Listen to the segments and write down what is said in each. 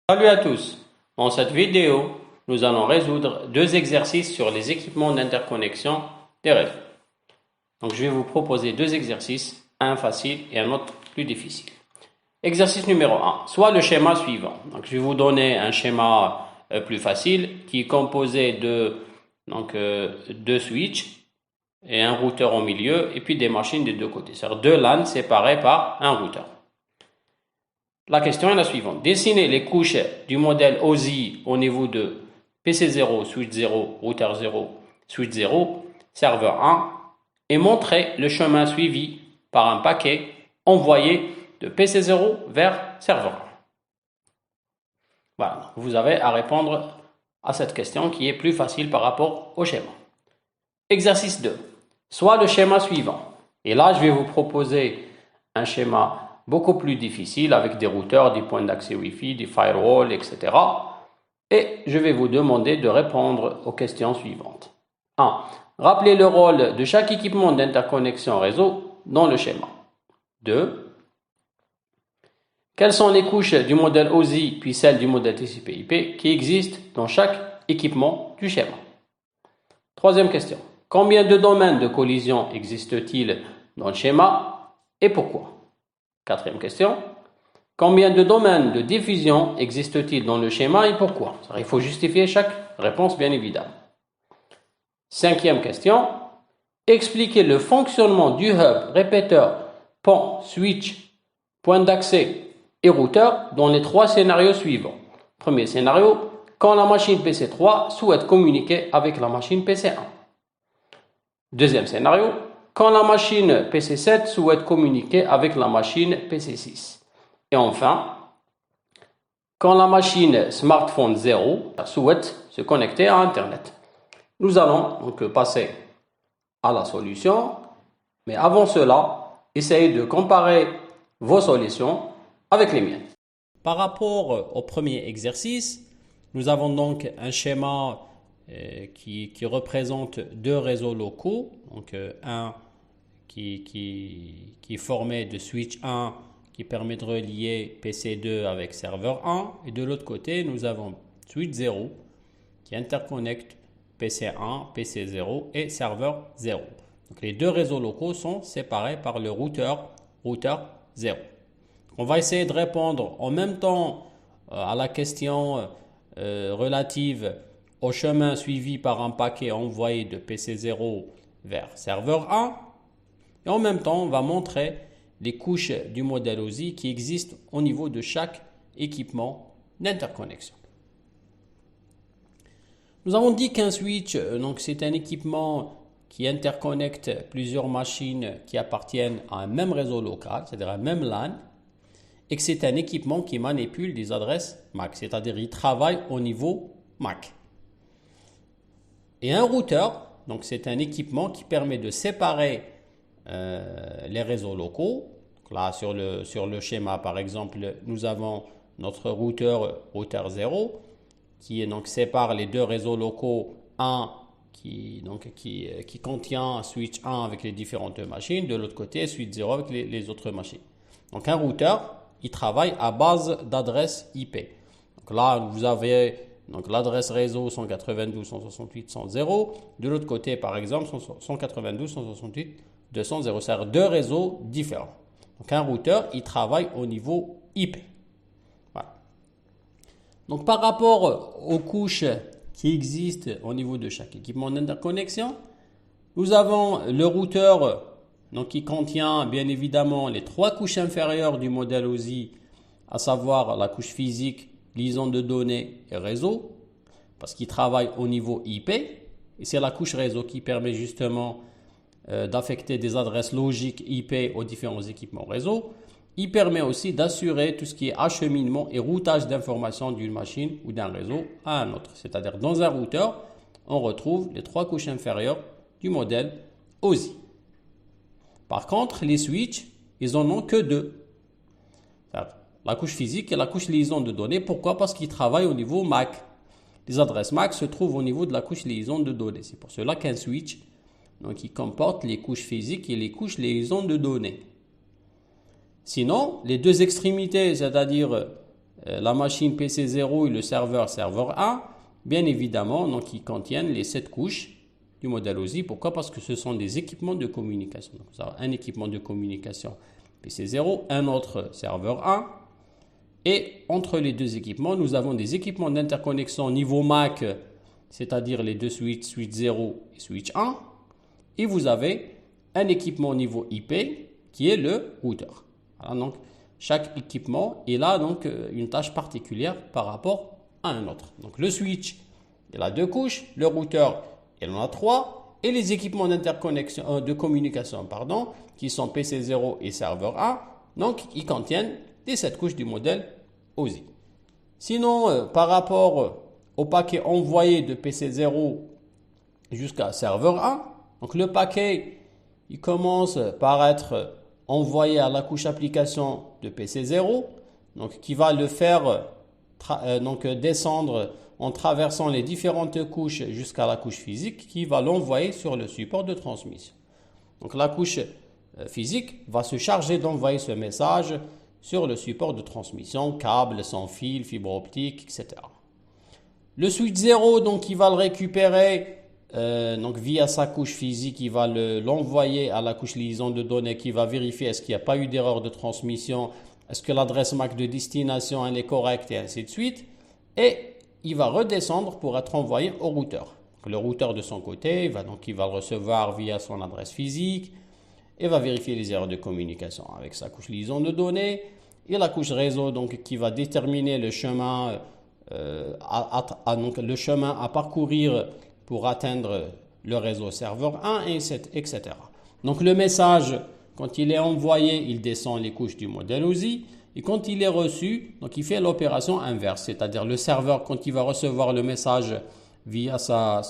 Salut à tous! Dans cette vidéo, nous allons résoudre deux exercices sur les équipements d'interconnexion des réseaux. Donc, je vais vous proposer deux exercices, un facile et un autre plus difficile. Exercice numéro 1, soit le schéma suivant. Donc, je vais vous donner un schéma plus facile qui est composé de deux switches et un routeur au milieu et puis des machines des deux côtés. C'est-à-dire deux LAN séparés par un routeur. La question est la suivante. Dessinez les couches du modèle OSI au niveau de PC0, switch 0, routeur 0, switch 0, serveur 1 et montrez le chemin suivi par un paquet envoyé de PC0 vers serveur 1. Voilà, vous avez à répondre à cette question qui est plus facile par rapport au schéma. Exercice 2. Soit le schéma suivant. Et là, je vais vous proposer un schéma beaucoup plus difficile avec des routeurs, des points d'accès Wi-Fi, des firewalls, etc. Et je vais vous demander de répondre aux questions suivantes. 1. Rappelez le rôle de chaque équipement d'interconnexion réseau dans le schéma. 2. Quelles sont les couches du modèle OSI puis celles du modèle TCP/IP qui existent dans chaque équipement du schéma? Troisième question. Combien de domaines de collision existe-t-il dans le schéma et pourquoi? Quatrième question. Combien de domaines de diffusion existe-t-il dans le schéma et pourquoi? Il faut justifier chaque réponse, bien évidemment. Cinquième question. Expliquez le fonctionnement du hub, répéteur, pont, switch, point d'accès et routeur dans les trois scénarios suivants. Premier scénario, quand la machine PC3 souhaite communiquer avec la machine PC1. Deuxième scénario, quand la machine PC7 souhaite communiquer avec la machine PC6. Et enfin, quand la machine smartphone 0 souhaite se connecter à Internet. Nous allons donc passer à la solution, mais avant cela, essayez de comparer vos solutions avec les miennes. Par rapport au premier exercice, nous avons donc un schéma qui représente deux réseaux locaux, donc un qui est formé de switch 1 qui permet de relier PC2 avec serveur 1 et de l'autre côté nous avons switch 0 qui interconnecte PC1, PC0 et serveur 0. Donc les deux réseaux locaux sont séparés par le routeur 0. On va essayer de répondre en même temps à la question relative au chemin suivi par un paquet envoyé de PC0 vers serveur 1. Et en même temps, on va montrer les couches du modèle OSI qui existent au niveau de chaque équipement d'interconnexion. Nous avons dit qu'un switch, c'est un équipement qui interconnecte plusieurs machines qui appartiennent à un même réseau local, c'est-à-dire un même LAN, et que c'est un équipement qui manipule des adresses MAC, c'est-à-dire il travaille au niveau MAC. Et un routeur, donc c'est un équipement qui permet de séparer les réseaux locaux. Donc là, sur le schéma, par exemple, nous avons notre routeur 0 qui sépare les deux réseaux locaux, un qui contient switch 1 avec les différentes machines, de l'autre côté switch 0 avec les autres machines. Donc un routeur, il travaille à base d'adresses IP. Donc là, vous avez l'adresse réseau 192.168.100. De l'autre côté, par exemple, 192.168.200, c'est-à-dire deux réseaux différents. Donc un routeur, il travaille au niveau IP. Voilà. Donc par rapport aux couches qui existent au niveau de chaque équipement d'interconnexion, nous avons le routeur qui contient bien évidemment les trois couches inférieures du modèle OSI, à savoir la couche physique, liaison de données et réseau, parce qu'il travaille au niveau IP, et c'est la couche réseau qui permet justement d'affecter des adresses logiques IP aux différents équipements réseau. Il permet aussi d'assurer tout ce qui est acheminement et routage d'informations d'une machine ou d'un réseau à un autre. C'est-à-dire dans un routeur, on retrouve les trois couches inférieures du modèle OSI. Par contre, les switches, ils en ont que deux. La couche physique et la couche liaison de données. Pourquoi? Parce qu'ils travaillent au niveau MAC. Les adresses MAC se trouvent au niveau de la couche liaison de données. C'est pour cela qu'un switch, il comporte les couches physiques et les couches liaison de données. Sinon, les deux extrémités, c'est-à-dire la machine PC0 et le serveur 1, bien évidemment, donc ils contiennent les 7 couches du modèle OSI. Pourquoi? Parce que ce sont des équipements de communication. Donc, ça, un équipement de communication PC0, un autre serveur 1. Et entre les deux équipements, nous avons des équipements d'interconnexion niveau MAC, c'est-à-dire les deux switches, switch 0 et switch 1. Et vous avez un équipement niveau IP qui est le routeur. Voilà, donc, chaque équipement il a donc une tâche particulière par rapport à un autre. Donc le switch, il a 2 couches, le routeur, il en a 3, et les équipements d'interconnexion, de communication, pardon, qui sont PC0 et serveur 1, donc ils contiennent les 7 couches du modèle OSI. Sinon, par rapport au paquet envoyé de PC0 jusqu'à serveur 1, donc le paquet, il commence par être envoyé à la couche application de PC0, donc qui va le faire descendre en traversant les différentes couches jusqu'à la couche physique qui va l'envoyer sur le support de transmission. Donc la couche physique va se charger d'envoyer ce message sur le support de transmission, câble, sans fil, fibre optique, etc. Le switch 0, donc il va le récupérer donc via sa couche physique, il va l'envoyer à la couche liaison de données qui va vérifier est-ce qu'il n'y a pas eu d'erreur de transmission, est-ce que l'adresse MAC de destination elle est correcte et ainsi de suite. Et il va redescendre pour être envoyé au routeur. Le routeur de son côté, il va le recevoir via son adresse physique et va vérifier les erreurs de communication avec sa couche liaison de données. Et la couche réseau donc, qui va déterminer le chemin, le chemin à parcourir pour atteindre le réseau serveur 1, etc. Donc le message, quand il est envoyé, il descend les couches du modèle OSI. Et quand il est reçu, donc il fait l'opération inverse. C'est-à-dire le serveur, quand il va recevoir le message via sa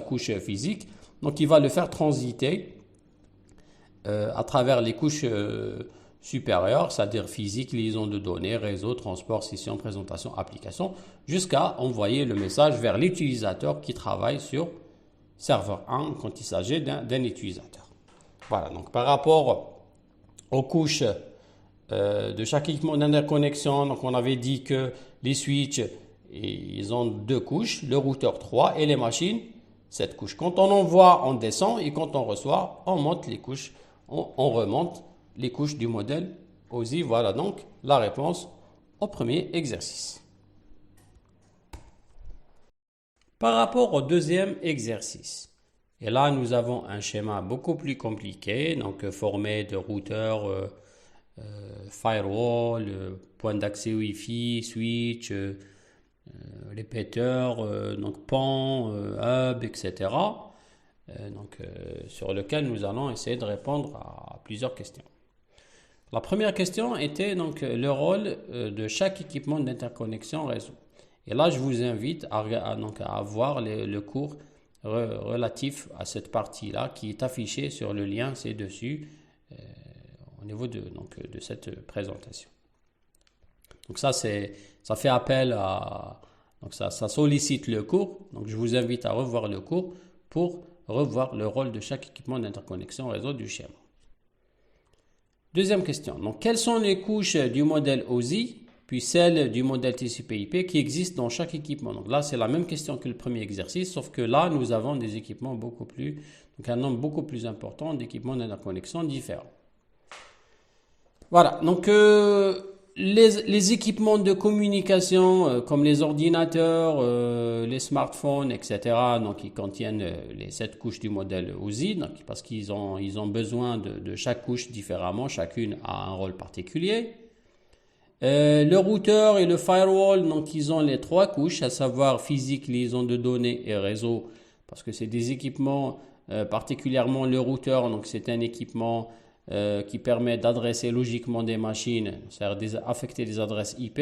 couche physique, donc il va le faire transiter à travers les couches supérieures, c'est-à-dire physique, liaison de données, réseau, transport, session, présentation, application, jusqu'à envoyer le message vers l'utilisateur qui travaille sur serveur 1 quand il s'agit d'un utilisateur. Voilà, donc par rapport aux couches de chaque équipement d'interconnexion, donc on avait dit que les switches, ils ont 2 couches, le routeur 3 et les machines 7 couches. Quand on envoie, on descend et quand on reçoit, on monte les couches, on remonte les couches du modèle OSI. Voilà donc la réponse au premier exercice. Par rapport au deuxième exercice, et là nous avons un schéma beaucoup plus compliqué, donc formé de routeurs, firewall, point d'accès Wi-Fi, switch, répéteur, donc PAN, hub, etc. Sur lequel nous allons essayer de répondre à plusieurs questions. La première question était donc le rôle de chaque équipement d'interconnexion réseau. Et là, je vous invite à voir le cours relatif à cette partie-là qui est affiché sur le lien ci-dessus au niveau de cette présentation. Donc ça fait appel à... Donc ça sollicite le cours. Donc je vous invite à revoir le cours pour revoir le rôle de chaque équipement d'interconnexion réseau du schéma. Deuxième question. Donc quelles sont les couches du modèle OSI puis celles du modèle TCP/IP qui existent dans chaque équipement? Donc là, c'est la même question que le premier exercice, sauf que là, nous avons des équipements un nombre beaucoup plus important d'équipements d'interconnexion différents. Voilà, donc les équipements de communication comme les ordinateurs, les smartphones, etc. Donc ils contiennent les 7 couches du modèle OSI, donc, parce qu'ils ont besoin de chaque couche différemment, chacune a un rôle particulier. Le routeur et le firewall, donc ils ont les 3 couches, à savoir physique, liaison de données et réseau, parce que c'est des équipements, particulièrement le routeur, donc c'est un équipement qui permet d'adresser logiquement des machines, c'est-à-dire affecter des adresses IP,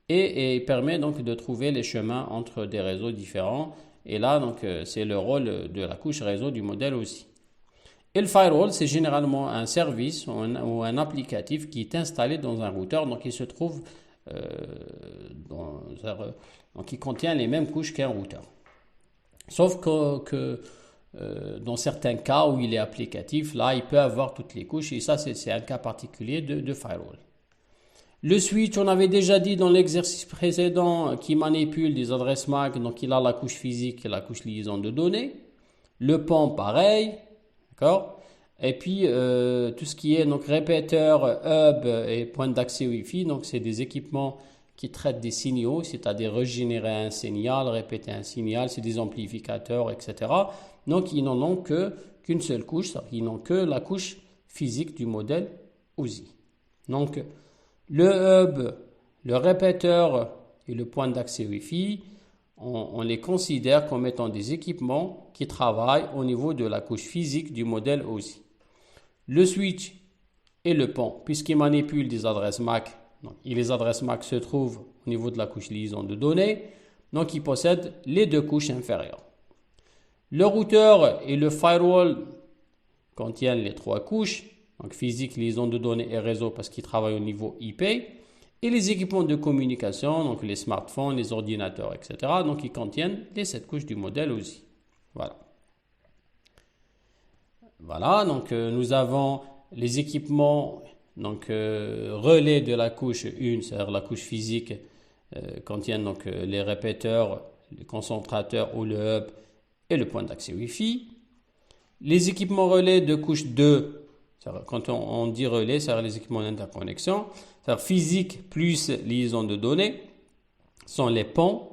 et permet donc de trouver les chemins entre des réseaux différents. Et là, donc, c'est le rôle de la couche réseau du modèle aussi. Et le firewall, c'est généralement un service ou un applicatif qui est installé dans un routeur, donc il se trouve donc il contient les mêmes couches qu'un routeur. Sauf que dans certains cas où il est applicatif, là, il peut avoir toutes les couches et ça, c'est un cas particulier de firewall. Le switch, on avait déjà dit dans l'exercice précédent qu'il manipule des adresses MAC, donc il a la couche physique et la couche liaison de données. Le PON, pareil, d'accord. Et puis tout ce qui est donc répéteur, hub et point d'accès Wi-Fi, donc c'est des équipements qui traitent des signaux, c'est-à-dire régénérer un signal, répéter un signal, c'est des amplificateurs, etc. Donc ils n'en ont qu'une seule couche, ils n'ont que la couche physique du modèle OSI. Donc le hub, le répéteur et le point d'accès Wi-Fi, on les considère comme étant des équipements qui travaillent au niveau de la couche physique du modèle OSI. Le switch et le PON, puisqu'ils manipulent des adresses MAC, et les adresses MAC se trouvent au niveau de la couche liaison de données, donc ils possèdent les deux couches inférieures. Le routeur et le firewall contiennent les trois couches, donc physique, liaison de données et réseau parce qu'ils travaillent au niveau IP, et les équipements de communication, donc les smartphones, les ordinateurs, etc., donc ils contiennent les 7 couches du modèle aussi. Voilà. Voilà, donc nous avons les équipements relais de la couche 1, c'est-à-dire la couche physique, contiennent donc les répéteurs, les concentrateurs ou le hub et le point d'accès Wi-Fi. Les équipements relais de couche 2, quand on dit relais, c'est-à-dire les équipements d'interconnexion, c'est-à-dire physique plus liaison de données, sont les ponts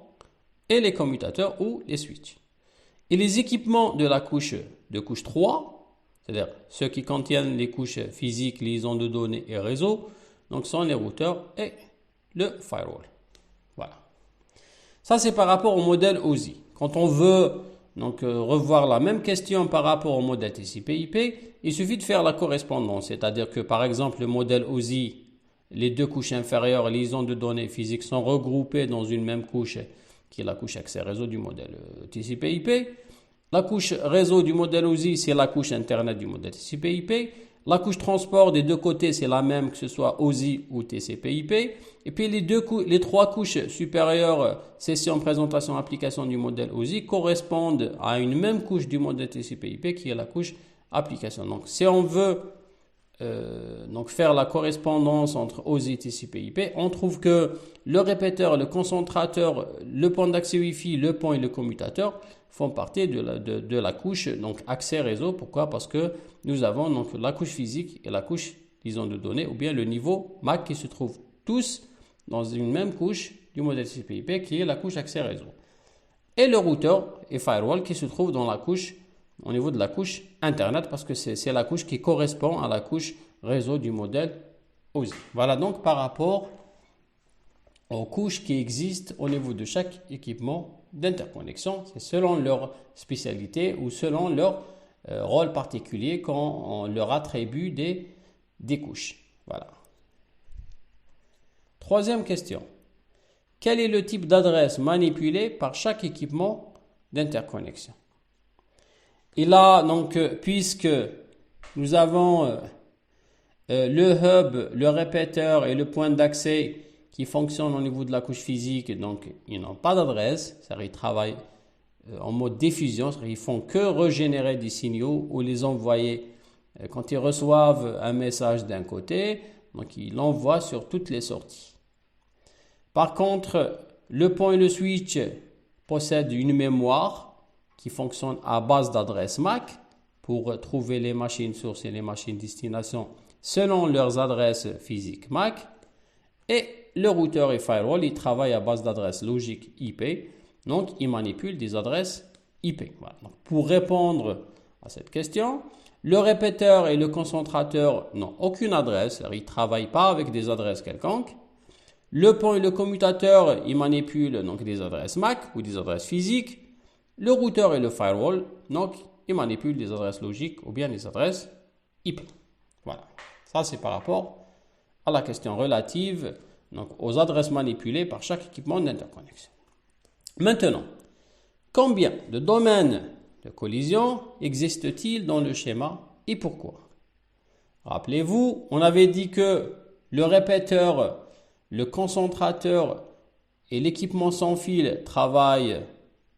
et les commutateurs ou les switches. Et les équipements de la couche 3, c'est-à-dire ceux qui contiennent les couches physiques, liaison de données et réseau, donc sont les routeurs et le firewall. Voilà. Ça, c'est par rapport au modèle OSI. Quand on veut revoir la même question par rapport au modèle TCP/IP, il suffit de faire la correspondance. C'est-à-dire que, par exemple, le modèle OSI, les deux couches inférieures, liaison de données physiques, sont regroupées dans une même couche, qui est la couche accès réseau du modèle TCP/IP. La couche réseau du modèle OSI, c'est la couche Internet du modèle TCP/IP. La couche transport des deux côtés, c'est la même que ce soit OSI ou TCP/IP. Et puis les trois couches supérieures, session, présentation, application du modèle OSI, correspondent à une même couche du modèle TCP/IP qui est la couche application. Donc si on veut faire la correspondance entre OSI et TCP/IP, on trouve que le répéteur, le concentrateur, le point d'accès Wi-Fi, le PON et le commutateur font partie de la couche accès réseau. Pourquoi? Parce que nous avons la couche physique et la couche liaison de données, ou bien le niveau MAC qui se trouvent tous dans une même couche du modèle TCP/IP qui est la couche accès réseau. Et le routeur et firewall qui se trouvent dans la couche, au niveau de la couche Internet, parce que c'est la couche qui correspond à la couche réseau du modèle OSI. Voilà donc par rapport aux couches qui existent au niveau de chaque équipement d'interconnexion. C'est selon leur spécialité ou selon leur rôle particulier quand on leur attribue des couches. Voilà. Troisième question. Quel est le type d'adresse manipulée par chaque équipement d'interconnexion? Et là, puisque nous avons le hub, le répéteur et le point d'accès qui fonctionnent au niveau de la couche physique, donc ils n'ont pas d'adresse, c'est-à-dire ils travaillent en mode diffusion, c'est-à-dire ils font que régénérer des signaux ou les envoyer quand ils reçoivent un message d'un côté, donc ils l'envoient sur toutes les sorties. Par contre, le PON et le switch possèdent une mémoire qui fonctionne à base d'adresses MAC pour trouver les machines sources et les machines destination selon leurs adresses physiques MAC. Et le routeur et firewall, ils travaillent à base d'adresses logiques IP, donc ils manipulent des adresses IP. Voilà. Donc, pour répondre à cette question, le répéteur et le concentrateur n'ont aucune adresse, ils ne travaillent pas avec des adresses quelconques. Le PON et le commutateur, ils manipulent donc des adresses MAC ou des adresses physiques. Le routeur et le firewall, donc, ils manipulent des adresses logiques ou bien des adresses IP. Voilà. Ça, c'est par rapport à la question relative aux adresses manipulées par chaque équipement d'interconnexion. Maintenant, combien de domaines de collision existe-t-il dans le schéma et pourquoi? Rappelez-vous, on avait dit que le répéteur, le concentrateur et l'équipement sans fil travaillent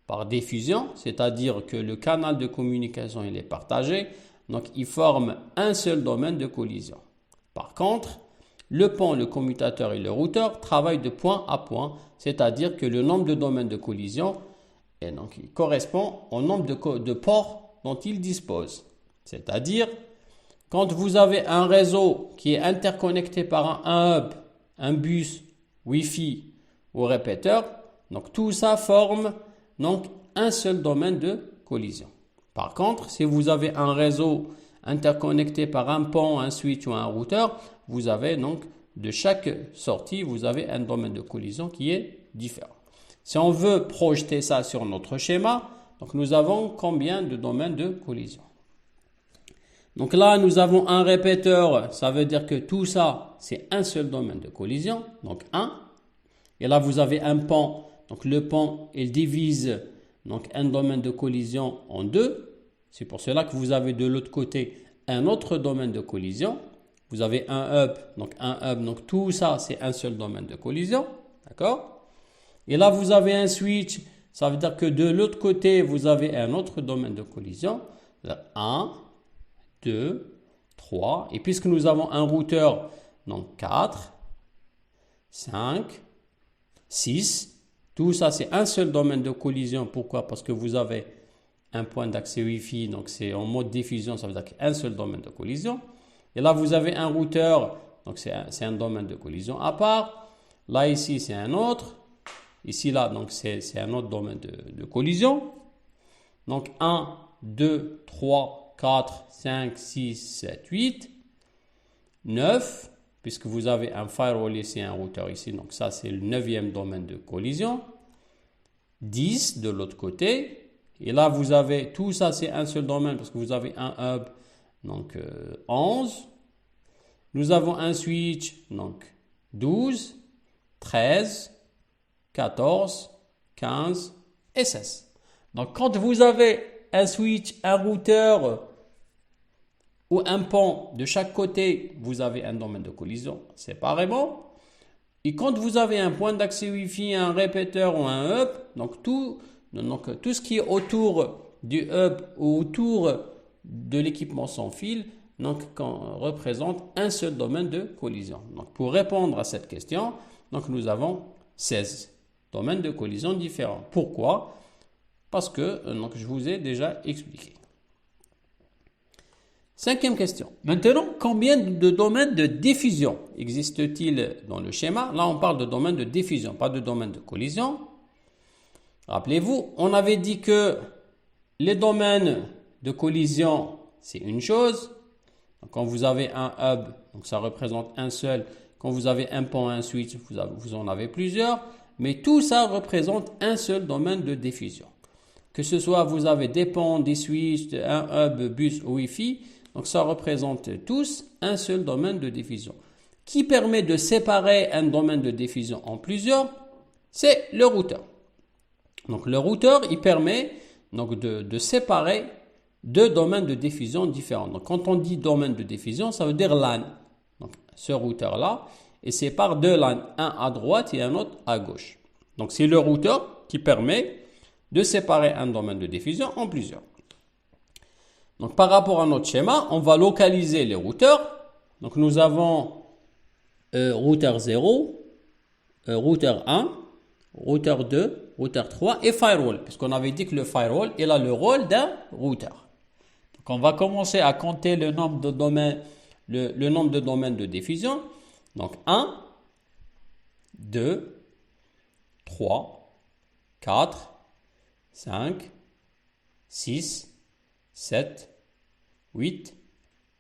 par diffusion, c'est-à-dire que le canal de communication il est partagé, donc ils forment un seul domaine de collision. Par contre, le pont, le commutateur et le routeur travaillent de point à point, c'est-à-dire que le nombre de domaines de collision il correspond au nombre de ports dont ils disposent. C'est-à-dire, quand vous avez un réseau qui est interconnecté par un hub, un bus, Wi-Fi ou répéteur, donc tout ça forme donc un seul domaine de collision. Par contre, si vous avez un réseau interconnecté par un pont, un switch ou un routeur, vous avez donc de chaque sortie, vous avez un domaine de collision qui est différent. Si on veut projeter ça sur notre schéma, donc nous avons combien de domaines de collision? Donc là, nous avons un répéteur, ça veut dire que tout ça, c'est un seul domaine de collision, donc 1. Et là, vous avez un pont, donc le pont, il divise donc un domaine de collision en 2. C'est pour cela que vous avez de l'autre côté un autre domaine de collision. Vous avez un hub, donc tout ça, c'est un seul domaine de collision, d'accord? Et là, vous avez un switch, ça veut dire que de l'autre côté, vous avez un autre domaine de collision, 1, 2, 3, et puisque nous avons un routeur, donc 4, 5, 6, tout ça c'est un seul domaine de collision. Pourquoi? Parce que vous avez un point d'accès Wi-Fi, donc c'est en mode diffusion, ça veut dire qu'un seul domaine de collision. Et là vous avez un routeur, donc c'est un domaine de collision à part. Là ici c'est un autre, ici là donc c'est un autre domaine de collision. Donc 1, 2, 3, 4, 5, 6, 7, 8, 9, puisque vous avez un firewall ici, un routeur ici, donc ça c'est le 9e domaine de collision, 10 de l'autre côté, et là vous avez, tout ça c'est un seul domaine, parce que vous avez un hub, donc 11, nous avons un switch, donc 12, 13, 14, 15 et 16. Donc quand vous avez un switch, un routeur ou un pont de chaque côté, vous avez un domaine de collision séparément. Et quand vous avez un point d'accès Wi-Fi, un répéteur ou un hub, donc tout ce qui est autour du hub ou autour de l'équipement sans fil, représente un seul domaine de collision. Donc pour répondre à cette question, donc nous avons 16 domaines de collision différents. Pourquoi? Parce que je vous ai déjà expliqué. 5e question. Maintenant, combien de domaines de diffusion existe-t-il dans le schéma? Là, on parle de domaine de diffusion, pas de domaine de collision. Rappelez-vous, on avait dit que les domaines de collision, c'est une chose. Donc, quand vous avez un hub, donc ça représente un seul. Quand vous avez un pont, un switch, vous en avez plusieurs. Mais tout ça représente un seul domaine de diffusion. Que ce soit vous avez des ponts, des switches, un hub, bus ou Wi-Fi, donc ça représente tous un seul domaine de diffusion. Qui permet de séparer un domaine de diffusion en plusieurs? C'est le routeur. Donc le routeur, il permet de séparer deux domaines de diffusion différents. Donc quand on dit domaine de diffusion, ça veut dire LAN. Donc ce routeur-là, il sépare deux LAN, un à droite et un autre à gauche. Donc c'est le routeur qui permet de séparer un domaine de diffusion en plusieurs. Donc par rapport à notre schéma, on va localiser les routeurs. Donc nous avons routeur 0, routeur 1, routeur 2, routeur 3 et firewall. Puisqu'on avait dit que le firewall, il a le rôle d'un routeur. Donc on va commencer à compter le nombre de domaines, le nombre de domaines de diffusion. Donc 1, 2, 3, 4, 5, 6, 7, 8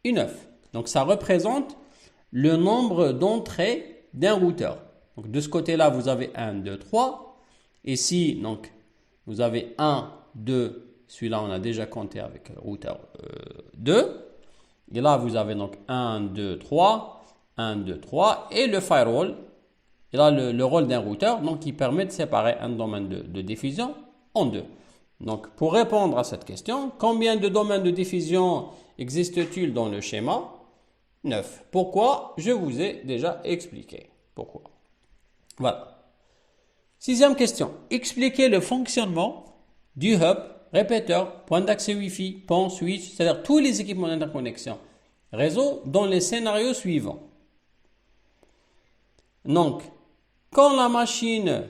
et 9. Donc ça représente le nombre d'entrées d'un routeur. Donc de ce côté-là, vous avez 1, 2, 3. Ici, donc, vous avez 1, 2. Celui-là, on a déjà compté avec le routeur 2. Et là, vous avez donc 1, 2, 3. 1, 2, 3. Et le firewall, il a le rôle d'un routeur, donc qui permet de séparer un domaine de diffusion en deux. Donc, pour répondre à cette question, combien de domaines de diffusion existe-t-il dans le schéma? 9. Pourquoi? Je vous ai déjà expliqué. Pourquoi? Voilà. 6e question. Expliquez le fonctionnement du hub, répéteur, point d'accès Wi-Fi, pont, switch, c'est-à-dire tous les équipements d'interconnexion réseau dans les scénarios suivants. Donc, quand la machine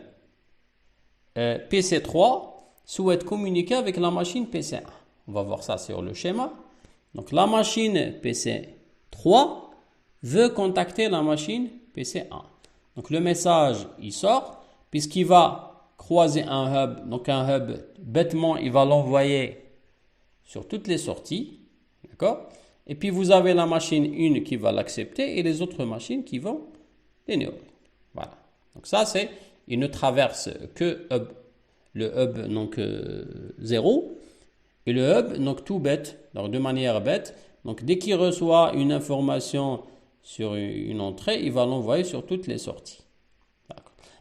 PC3 souhaite communiquer avec la machine PC1. On va voir ça sur le schéma. Donc, la machine PC3 veut contacter la machine PC1. Donc, le message, il sort, puisqu'il va croiser un hub. Donc, un hub, bêtement, il va l'envoyer sur toutes les sorties. D'accord? Et puis, vous avez la machine 1 qui va l'accepter et les autres machines qui vont l'ignorer. Voilà. Donc, ça, c'est, il ne traverse que le hub, donc 0. Et le hub, donc tout bête, donc de manière bête. Donc, dès qu'il reçoit une information sur une entrée, il va l'envoyer sur toutes les sorties.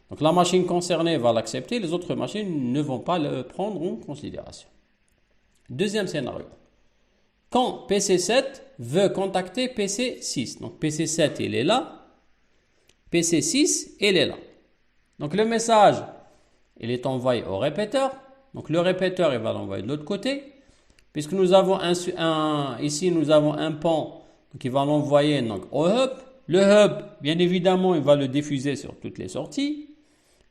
Donc, la machine concernée va l'accepter, les autres machines ne vont pas le prendre en considération. Deuxième scénario. Quand PC7 veut contacter PC6, donc PC7, il est là, PC6, il est là. Donc, le message, il est envoyé au répéteur. Donc, le répéteur, il va l'envoyer de l'autre côté. Puisque nous avons ici, nous avons un pont, donc il va l'envoyer au hub. Le hub, bien évidemment, il va le diffuser sur toutes les sorties.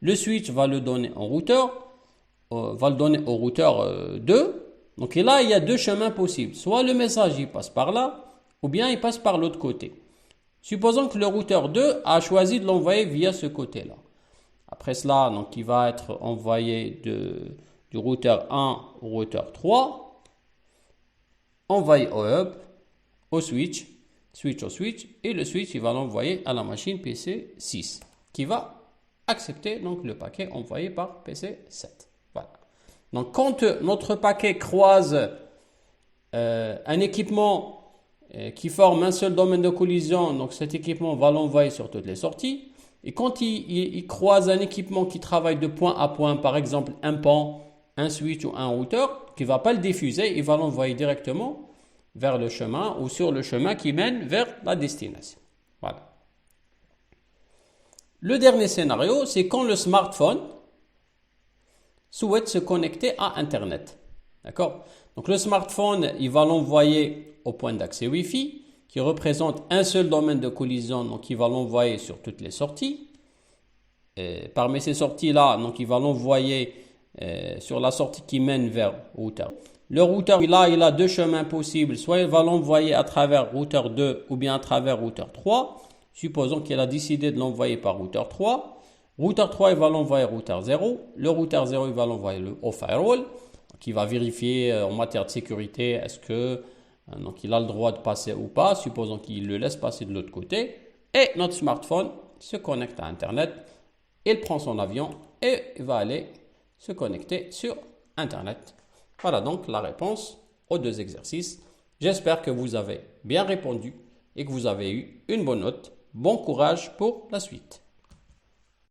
Le switch va le donner au routeur, au routeur 2. Donc et là, il y a deux chemins possibles. Soit le message, il passe par là, ou bien il passe par l'autre côté. Supposons que le routeur 2 a choisi de l'envoyer via ce côté-là. Après cela, donc, il va être envoyé du routeur 1 au routeur 3. Envoyé au hub, au switch au switch, et le switch, il va l'envoyer à la machine PC6, qui va accepter donc le paquet envoyé par PC7. Voilà. Donc, quand notre paquet croise un équipement qui forme un seul domaine de collision, donc cet équipement va l'envoyer sur toutes les sorties. Et quand il croise un équipement qui travaille de point à point, par exemple un pont, un switch ou un routeur, qui ne va pas le diffuser, il va l'envoyer directement vers le chemin ou sur le chemin qui mène vers la destination. Voilà. Le dernier scénario, c'est quand le smartphone souhaite se connecter à Internet. D'accord? Donc le smartphone, il va l'envoyer au point d'accès Wi-Fi qui représente un seul domaine de collision, donc il va l'envoyer sur toutes les sorties. Et parmi ces sorties-là, donc il va l'envoyer sur la sortie qui mène vers le routeur. Le routeur, il a deux chemins possibles. Soit il va l'envoyer à travers routeur 2 ou bien à travers routeur 3. Supposons qu'il a décidé de l'envoyer par routeur 3. Routeur 3, il va l'envoyer routeur 0. Le routeur 0, il va l'envoyer au firewall, qui va vérifier en matière de sécurité est-ce que donc il a le droit de passer ou pas. Supposons qu'il le laisse passer de l'autre côté. Et notre smartphone se connecte à Internet. Il prend son avion et il va aller se connecter sur Internet. Voilà donc la réponse aux deux exercices. J'espère que vous avez bien répondu et que vous avez eu une bonne note. Bon courage pour la suite.